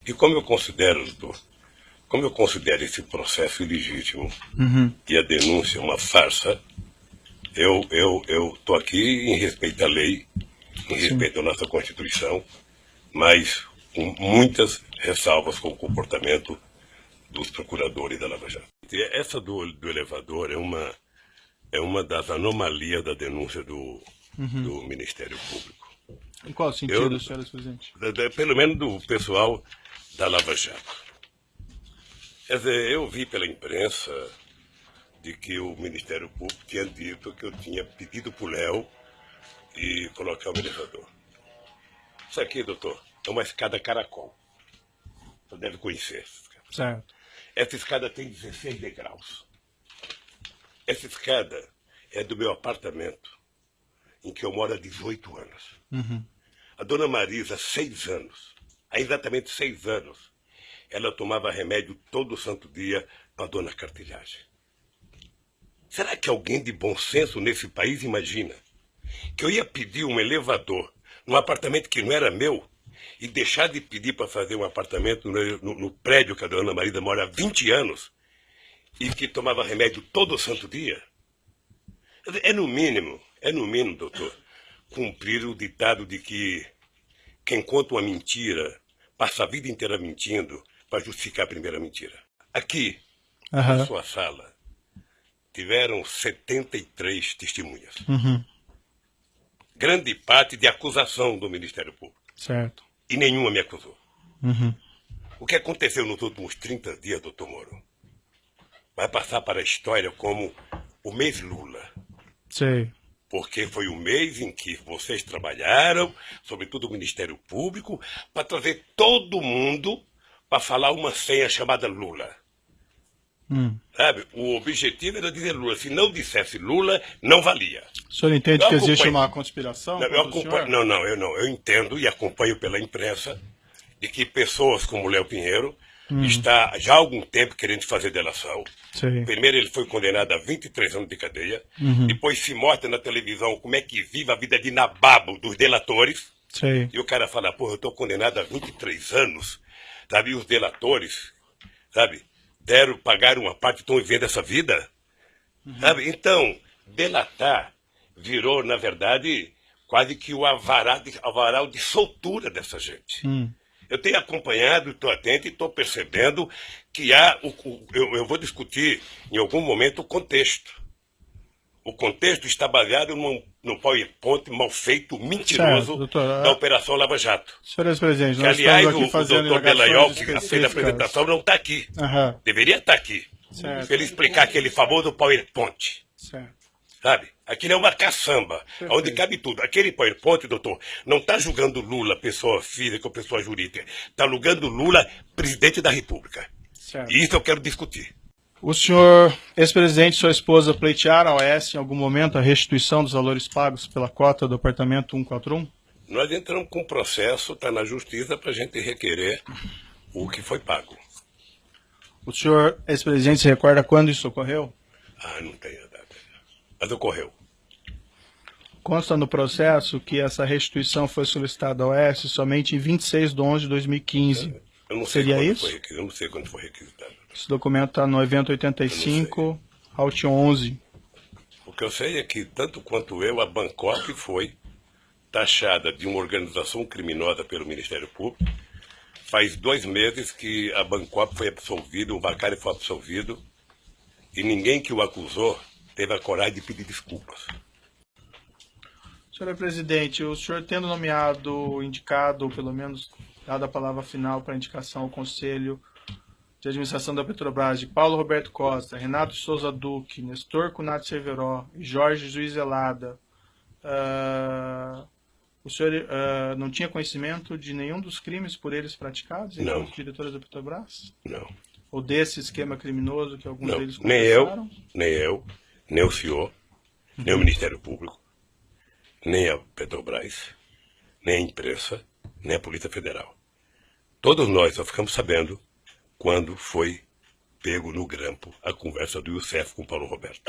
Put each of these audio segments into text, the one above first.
E como eu considero, doutor, como eu considero esse processo ilegítimo e a denúncia uma farsa, eu estou aqui em respeito à lei, em respeito à nossa Constituição, mas com muitas ressalvas com o comportamento dos procuradores da Lava Jato. Essa do elevador é uma das anomalias da denúncia do Ministério Público. Em qual sentido, senhor presidente? Pelo menos do pessoal da Lava Jato. Quer dizer, eu vi pela imprensa de que o Ministério Público tinha dito que eu tinha pedido para o Léo e colocar o elevador. Isso aqui, doutor, é uma escada caracol. Você deve conhecer essa escada. Certo. Essa escada tem 16 degraus. Essa escada é do meu apartamento, em que eu moro há 18 anos. A dona Marisa, 6 anos, há exatamente 6 anos, ela tomava remédio todo santo dia para a dona Cartilhagem. Será que alguém de bom senso nesse país imagina que eu ia pedir um elevador num apartamento que não era meu e deixar de pedir para fazer um apartamento no prédio que a dona Marisa mora há 20 anos e que tomava remédio todo santo dia? É no mínimo, doutor, cumprir o ditado de que quem conta uma mentira passa a vida inteira mentindo para justificar a primeira mentira. Aqui, na sua sala, tiveram 73 testemunhas. Grande parte de acusação do Ministério Público. Certo. E nenhuma me acusou. O que aconteceu nos últimos 30 dias, doutor Moro, vai passar para a história como o mês Lula. Sei. Porque foi o mês em que vocês trabalharam, sobretudo o Ministério Público, para trazer todo mundo para falar uma senha chamada Lula. Sabe? O objetivo era dizer Lula. Se não dissesse Lula, não valia. O senhor entende que existe uma conspiração? Eu entendo e acompanho pela imprensa de que pessoas como Léo Pinheiro está já há algum tempo querendo fazer delação. Sim. Primeiro ele foi condenado a 23 anos de cadeia, depois se mostra na televisão como é que vive a vida de nababo dos delatores. Sim. E o cara fala, porra, eu estou condenado a 23 anos, sabe? E os delatores, sabe, pagaram uma parte, estão vivendo essa vida, sabe? Então, delatar virou, na verdade, quase que o avaral de soltura dessa gente. Eu tenho acompanhado, estou atento e estou percebendo que há, eu vou discutir em algum momento o contexto. O contexto está baseado num PowerPoint mal feito, mentiroso, certo, doutor, da Operação Lava Jato. Senhores presidentes, nós aliás, estamos aqui fazendo o doutor Delaiol, que fez a apresentação, não está aqui. Deveria estar aqui. Para ele explicar aquele famoso PowerPoint. Certo. Sabe? Aquilo é uma caçamba, onde cabe tudo. Aquele PowerPoint, doutor, não está julgando Lula, pessoa física ou pessoa jurídica. Está julgando Lula, presidente da República. Certo. E isso eu quero discutir. O senhor, ex-presidente e sua esposa pleitearam ao OAS em algum momento a restituição dos valores pagos pela cota do apartamento 141? Nós entramos com um processo, está na justiça, para a gente requerer o que foi pago. O senhor, ex-presidente, se recorda quando isso ocorreu? Não tenho a data. Mas ocorreu. Consta no processo que essa restituição foi solicitada ao OAS somente em 26 de 11 de 2015. Eu não sei Seria quando isso? Eu não sei quando foi requisitado. Esse documento está no evento 85, Alt 11. O que eu sei é que, tanto quanto eu, a Bangkok foi taxada de uma organização criminosa pelo Ministério Público. Faz 2 meses que a Bangkok foi absolvida, o Bacari foi absolvido, e ninguém que o acusou teve a coragem de pedir desculpas. Senhor presidente, o senhor tendo indicado, ou pelo menos dado a palavra final para indicação ao Conselho de Administração da Petrobras de Paulo Roberto Costa, Renato Souza Duque, Nestor Cunati Cerveró e Jorge Zuizelada, o senhor não tinha conhecimento de nenhum dos crimes por eles praticados enquanto diretores da Petrobras? Não. Ou desse esquema criminoso que alguns deles confessaram? Nem o senhor, nem o Ministério Público, nem a Petrobras, nem a imprensa, nem a Polícia Federal. Todos nós só ficamos sabendo quando foi pego no grampo a conversa do Youssef com o Paulo Roberto.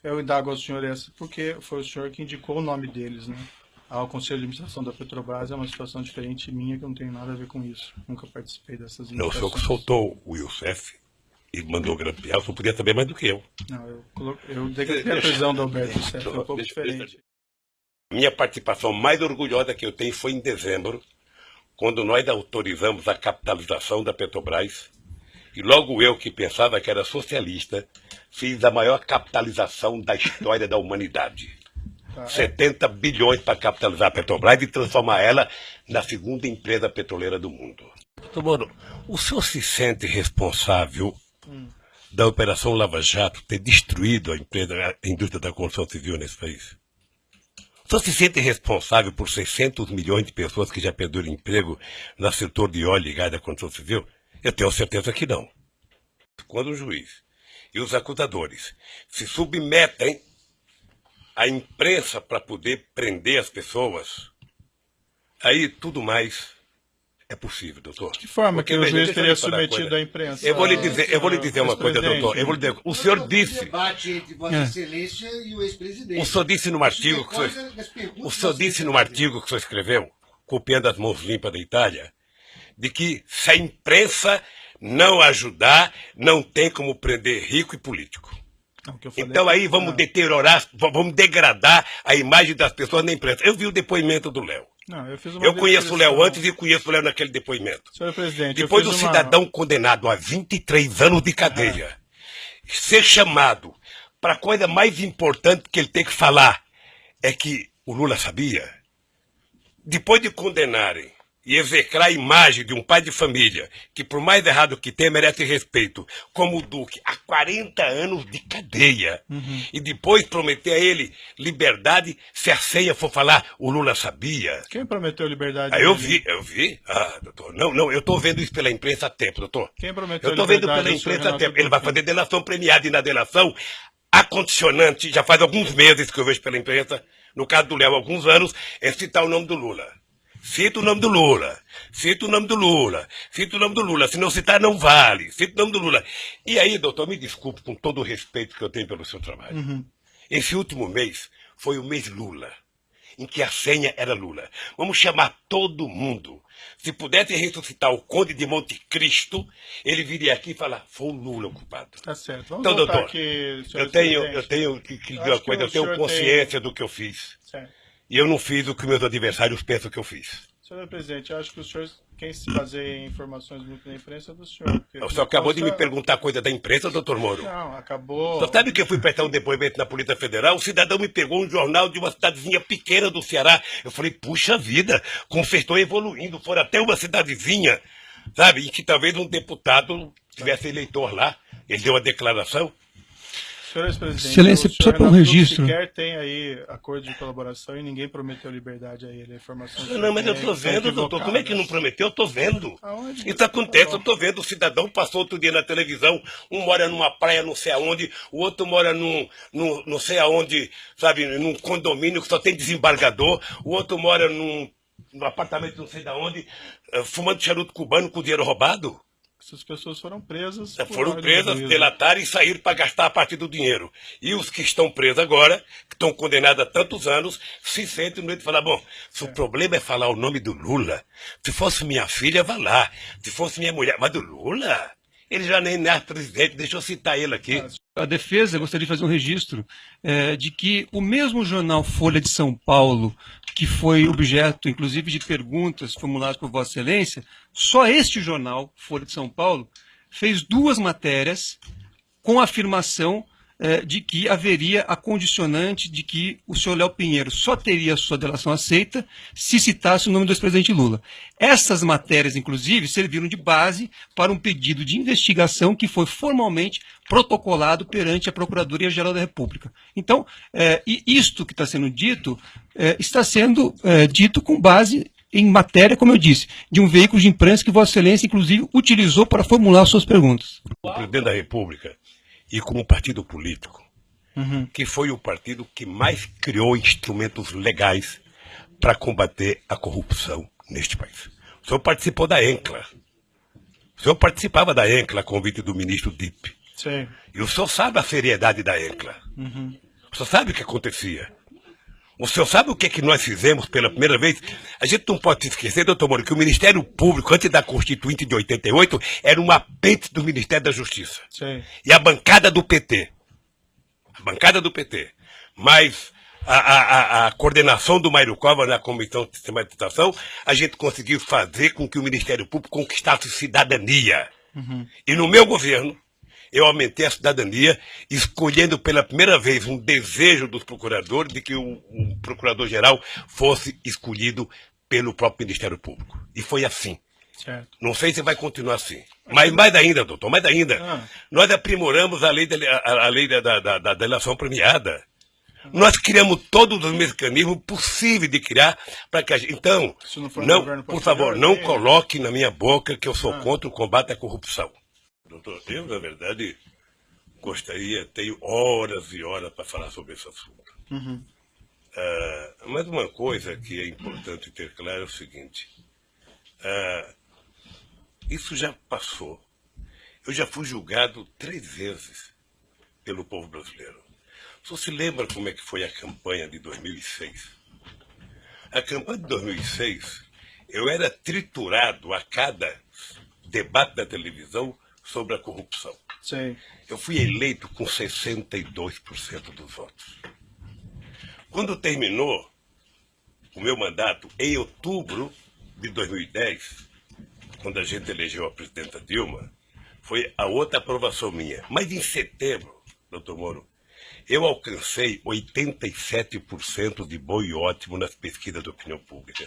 Eu indago ao senhor essa porque foi o senhor que indicou o nome deles, né? ao Conselho de Administração da Petrobras é uma situação diferente minha, que eu não tenho nada a ver com isso. Nunca participei dessas Não, o indicações. senhor que soltou o Youssef e mandou grampear, o senhor podia saber mais do que eu. Não, eu decretei a prisão do Alberto Youssef, é um pouco diferente. Minha participação mais orgulhosa que eu tenho foi em dezembro, quando nós autorizamos a capitalização da Petrobras, e logo eu, que pensava que era socialista, fiz a maior capitalização da história da humanidade. 70 bilhões para capitalizar a Petrobras e transformar ela na segunda empresa petroleira do mundo. Doutor Moro, o senhor se sente responsável da Operação Lava Jato ter destruído a indústria da construção civil nesse país? O senhor se sente responsável por 600 milhões de pessoas que já perderam emprego no setor de óleo e gás da construção civil? Eu tenho certeza que não. Quando o juiz e os acusadores se submetem à imprensa para poder prender as pessoas, aí tudo mais é possível, doutor. De que forma que o juiz teria submetido à imprensa? Eu vou lhe dizer uma coisa, doutor. O senhor disse... debate entre Vossa Excelência e o ex-presidente. O senhor disse num artigo que o senhor escreveu, copiando as mãos limpas da Itália, de que se a imprensa não ajudar, não tem como prender rico e político. Então aí vamos deteriorar, vamos degradar a imagem das pessoas na imprensa. Eu vi o depoimento do Léo. Eu conheço o Léo antes e conheço o Léo naquele depoimento. Senhor presidente, depois o cidadão condenado a 23 anos de cadeia ser chamado para a coisa mais importante que ele tem que falar é que o Lula sabia. Depois de condenarem e execrar a imagem de um pai de família que, por mais errado que tenha, merece respeito, como o Duque, há 40 anos de cadeia, e depois prometer a ele liberdade se a ceia for falar, o Lula sabia. Quem prometeu liberdade? Eu vi. Ah, doutor, não, eu estou vendo isso pela imprensa há tempo, doutor. Quem prometeu liberdade? Eu estou vendo pela imprensa há tempo. Ele vai fazer delação premiada, e na delação, a condicionante, já faz alguns meses que eu vejo pela imprensa, no caso do Léo, há alguns anos, é citar o nome do Lula. Cita o nome do Lula, cita o nome do Lula, cita o nome do Lula, se não citar não vale, cita o nome do Lula. E aí, doutor, me desculpe com todo o respeito que eu tenho pelo seu trabalho. Esse último mês foi o mês Lula, em que a senha era Lula. Vamos chamar todo mundo. Se pudesse ressuscitar o Conde de Monte Cristo, ele viria aqui e falar, foi o Lula o culpado. Tá certo. Vamos então, doutor, aqui, eu tenho que dizer uma coisa, eu tenho consciência do que eu fiz. Certo. E eu não fiz o que meus adversários pensam que eu fiz. Senhor presidente, eu acho que o senhor, quem se baseia em informações muito da imprensa é do senhor. O senhor acabou de me perguntar coisa da imprensa, doutor Moro? Não, acabou... O senhor sabe que eu fui prestar um depoimento na Polícia Federal? O cidadão me pegou um jornal de uma cidadezinha pequena do Ceará. Eu falei, puxa vida, como vocês estão evoluindo, foram até uma cidadezinha, sabe? E que talvez um deputado tivesse eleitor lá. Ele deu uma declaração. Senhor ex-presidente, Excelência, só para um registro. Sequer tem aí acordo de colaboração e ninguém prometeu liberdade a ele. A informação não, mas eu estou vendo, doutor. Como é que não prometeu? Eu estou vendo. Aonde? Isso acontece, eu estou vendo. O cidadão passou outro dia na televisão. Um mora numa praia não sei aonde, o outro mora num não sei aonde, sabe, num condomínio que só tem desembargador. O outro mora num apartamento não sei de onde, fumando charuto cubano com dinheiro roubado. Essas pessoas foram presas. Foram presas, delataram e saíram para gastar a parte do dinheiro. E os que estão presos agora, que estão condenados a tantos anos, se sentem no meio de falar, bom, se o problema é falar o nome do Lula, se fosse minha filha, vá lá. Se fosse minha mulher, mas do Lula? Ele já nem é presidente, deixa eu citar ele aqui. A defesa gostaria de fazer um registro de que o mesmo jornal Folha de São Paulo, que foi objeto, inclusive, de perguntas formuladas por Vossa Excelência, só este jornal, Folha de São Paulo, fez 2 matérias com a afirmação de que haveria a condicionante de que o senhor Léo Pinheiro só teria a sua delação aceita se citasse o nome do ex-presidente Lula. Essas matérias, inclusive, serviram de base para um pedido de investigação que foi formalmente protocolado perante a Procuradoria-Geral da República. Então, isto que está sendo dito, está sendo dito com base em matéria, como eu disse, de um veículo de imprensa que Vossa Excelência, inclusive, utilizou para formular suas perguntas. O presidente da República, e como partido político, que foi o partido que mais criou instrumentos legais para combater a corrupção neste país. O senhor participou da ENCLA. O senhor participava da ENCLA a convite do ministro Dipp. Sim. E o senhor sabe a seriedade da ENCLA. O senhor sabe o que acontecia. O senhor sabe o que é que nós fizemos pela primeira vez? A gente não pode se esquecer, doutor Moro, que o Ministério Público, antes da Constituinte de 88, era um apêndice do Ministério da Justiça. Sim. E a bancada do PT. A bancada do PT. Mas a coordenação do Mário Covas na Comissão de Sistematização, a gente conseguiu fazer com que o Ministério Público conquistasse cidadania. E no meu governo, eu aumentei a cidadania, escolhendo pela primeira vez um desejo dos procuradores de que o procurador-geral fosse escolhido pelo próprio Ministério Público. E foi assim. Certo. Não sei se vai continuar assim. Mas mais ainda, doutor, mais ainda. Nós aprimoramos a lei da delação premiada. Nós criamos todos os mecanismos possíveis de criar para que a gente... Então, não, por favor, não coloque na minha boca que eu sou contra o combate à corrupção. Doutor, eu, na verdade, gostaria, tenho horas e horas para falar sobre esse assunto. Mas uma coisa que é importante ter claro é o seguinte. Isso já passou. Eu já fui julgado 3 vezes pelo povo brasileiro. O senhor se lembra como é que foi a campanha de 2006? A campanha de 2006, eu era triturado a cada debate da televisão sobre a corrupção. Sim. Eu fui eleito com 62% dos votos. Quando terminou o meu mandato, em outubro de 2010, quando a gente elegeu a presidenta Dilma, foi a outra aprovação minha. Mas em setembro, doutor Moro, eu alcancei 87% de bom e ótimo nas pesquisas de opinião pública.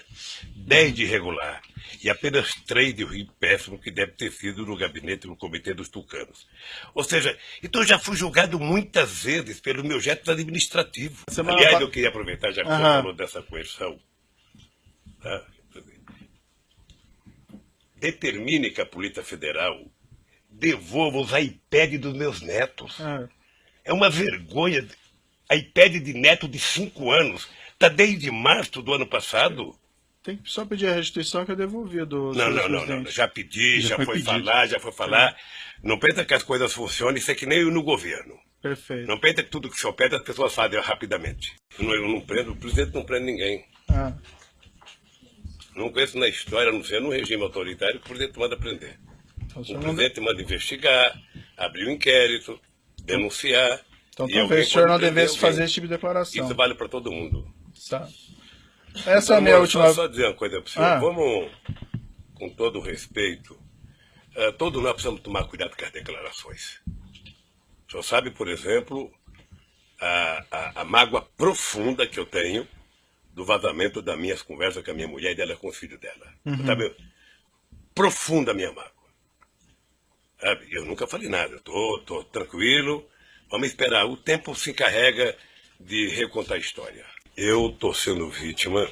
10 de regular e apenas 3 de ruim péssimo, que deve ter sido no gabinete do Comitê dos Tucanos. Ou seja, então eu já fui julgado muitas vezes pelos meus gestos administrativos. Aliás, eu queria aproveitar, já que você falou dessa coerção. Tá? Determine que a Polícia Federal devolva os iPads dos meus netos. É uma vergonha. iPad de neto de 5 anos. Está desde março do ano passado. Tem que só pedir a restituição que é devolvido. Não. Já pedi, já foi falar. Não pensa que as coisas funcionam, isso é que nem eu no governo. Perfeito. Não pensa que tudo que se opera as pessoas fazem rapidamente. Eu não prendo, o presidente não prende ninguém. Não conheço na história, a não ser no regime autoritário, que o presidente manda prender. Então, o presidente manda investigar, abrir um inquérito, denunciar. Então talvez o senhor não devesse fazer esse tipo de declaração. Isso vale para todo mundo. Tá. Essa é a minha última... Só dizer uma coisa para o senhor. Vamos, com todo o respeito, todos nós precisamos tomar cuidado com as declarações. O senhor sabe, por exemplo, a mágoa profunda que eu tenho do vazamento das minhas conversas com a minha mulher e dela com o filho dela. Sabe? Profunda a minha mágoa. Sabe? Eu nunca falei nada, eu tô tranquilo, vamos esperar. O tempo se encarrega de recontar a história. Eu estou sendo vítima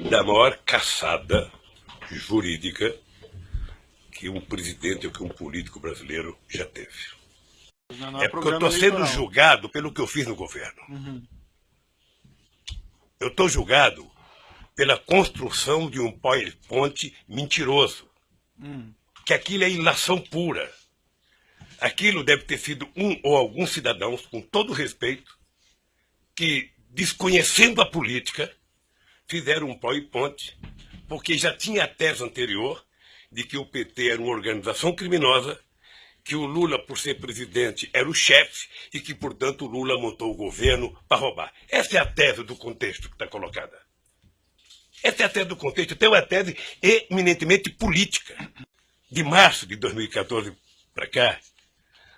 da maior caçada jurídica que um presidente ou que um político brasileiro já teve. É porque eu estou sendo julgado pelo que eu fiz no governo. Eu estou julgado pela construção de um PowerPoint mentiroso. Que aquilo é ilação pura. Aquilo deve ter sido um ou alguns cidadãos, com todo respeito, que, desconhecendo a política, fizeram um PowerPoint, porque já tinha a tese anterior de que o PT era uma organização criminosa, que o Lula, por ser presidente, era o chefe e que, portanto, o Lula montou o governo para roubar. Essa é a tese do contexto que está colocada. Essa é a tese do contexto. Tem uma tese eminentemente política. De março de 2014 para cá,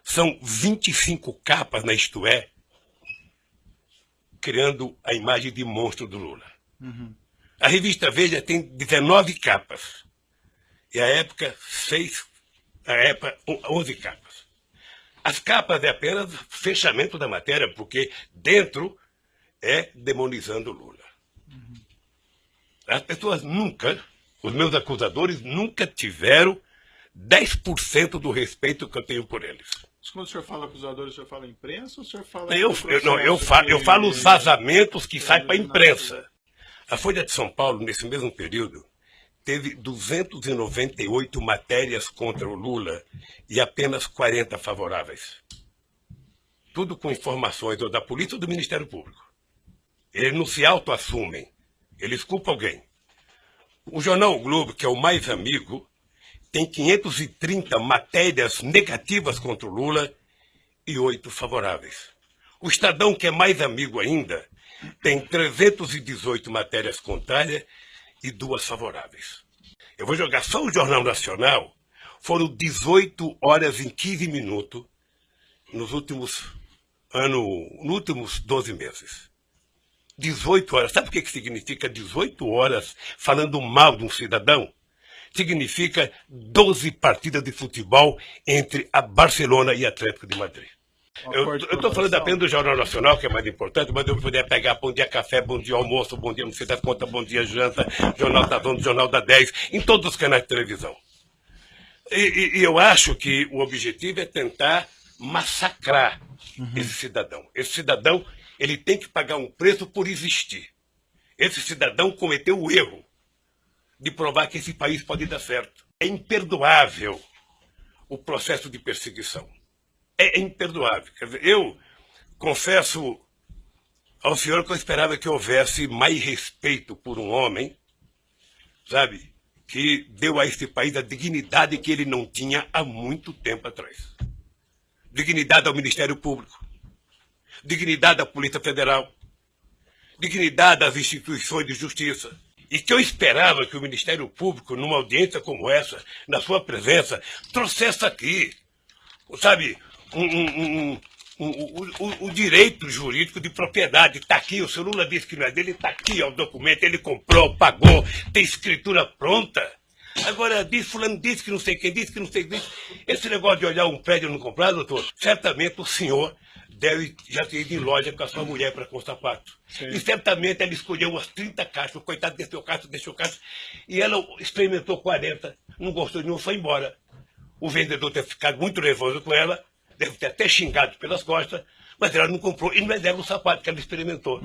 são 25 capas na Isto É, criando a imagem de monstro do Lula. A revista Veja tem 19 capas. E a época, 11 capas. As capas é apenas fechamento da matéria, porque dentro é demonizando o Lula. As pessoas nunca, os meus acusadores nunca tiveram 10% do respeito que eu tenho por eles. Quando o senhor fala acusadores, o senhor fala imprensa ou o senhor fala... Eu falo os vazamentos que saem para a imprensa. A Folha de São Paulo, nesse mesmo período, teve 298 matérias contra o Lula e apenas 40 favoráveis. Tudo com informações ou da polícia ou do Ministério Público. Eles não se autoassumem. Eles culpam alguém. O jornal O Globo, que é o mais amigo, tem 530 matérias negativas contra o Lula e 8 favoráveis. O Estadão, que é mais amigo ainda, tem 318 matérias contrárias e 2 favoráveis. Eu vou jogar só o Jornal Nacional. Foram 18 horas e 15 minutos nos últimos 12 meses. 18 horas. Sabe o que significa 18 horas falando mal de um cidadão? Significa 12 partidas de futebol entre a Barcelona e Atlético de Madrid. Eu estou falando apenas do Jornal Nacional, que é mais importante, mas eu poderia pegar Bom Dia Café, Bom Dia Almoço, Bom Dia Não Sei das Contas, Bom Dia Janta, Jornal da Zona, Jornal da 10, em todos os canais de televisão. E eu acho que o objetivo é tentar massacrar esse cidadão. Esse cidadão, ele tem que pagar um preço por existir. Esse cidadão cometeu o erro de provar que esse país pode dar certo. É imperdoável o processo de perseguição. É imperdoável. Quer dizer, eu confesso ao senhor que eu esperava que houvesse mais respeito por um homem, sabe, que deu a esse país a dignidade que ele não tinha há muito tempo atrás. Dignidade ao Ministério Público, dignidade à Polícia Federal, dignidade às instituições de justiça. E que eu esperava que o Ministério Público, numa audiência como essa, na sua presença, trouxesse aqui, sabe, o direito jurídico de propriedade. Está aqui, o seu Lula disse que não é dele, está aqui, ó, o documento, ele comprou, pagou, tem escritura pronta. Agora, fulano disse que não sei quem disse que não sei quem disse. Esse negócio de olhar um prédio e não comprar, doutor, certamente o senhor deve já ter ido em loja com a sua mulher para comprar sapato. Sim. E certamente ela escolheu umas 30 caixas, o coitado deixou caixa, e ela experimentou 40, não gostou de nenhum, foi embora. O vendedor deve ter ficado muito nervoso com ela, deve ter até xingado pelas costas, mas ela não comprou e não é dela o sapato que ela experimentou.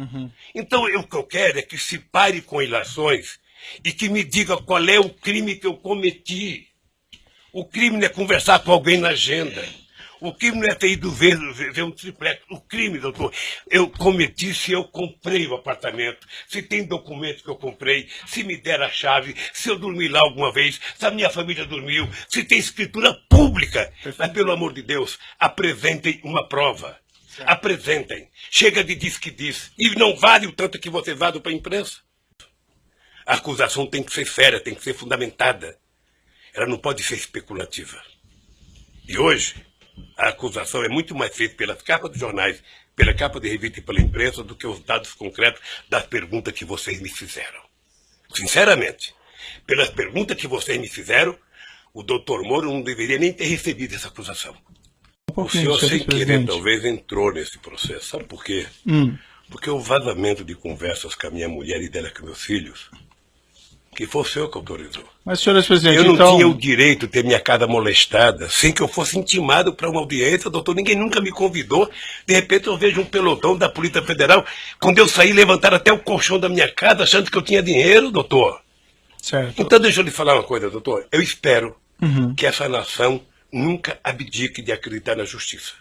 Então, o que eu quero é que se pare com ilações e que me diga qual é o crime que eu cometi. O crime não é conversar com alguém na agenda. O crime não é ter ido ver um triplex. O crime, doutor, eu cometi se eu comprei o apartamento, se tem documentos que eu comprei, se me deram a chave, se eu dormi lá alguma vez, se a minha família dormiu, se tem escritura pública. Mas, pelo amor de Deus, apresentem uma prova. Certo. Apresentem. Chega de diz que diz. E não vale o tanto que você vale para a imprensa. A acusação tem que ser séria, tem que ser fundamentada. Ela não pode ser especulativa. E hoje, a acusação é muito mais feita pelas capas dos jornais, pela capa de revista e pela imprensa, do que os dados concretos das perguntas que vocês me fizeram. Sinceramente, pelas perguntas que vocês me fizeram, o doutor Moro não deveria nem ter recebido essa acusação. O senhor, sem querer, talvez entrou nesse processo. Sabe por quê? Porque o vazamento de conversas com a minha mulher e dela com meus filhos, que foi o senhor que autorizou. Mas, senhor ex-presidente, eu não então... tinha o direito de ter minha casa molestada sem que eu fosse intimado para uma audiência, doutor. Ninguém nunca me convidou. De repente eu vejo um pelotão da Polícia Federal. Quando eu saí, levantaram até o colchão da minha casa, achando que eu tinha dinheiro, doutor. Certo. Então deixa eu lhe falar uma coisa, doutor. Eu espero que essa nação nunca abdique de acreditar na justiça.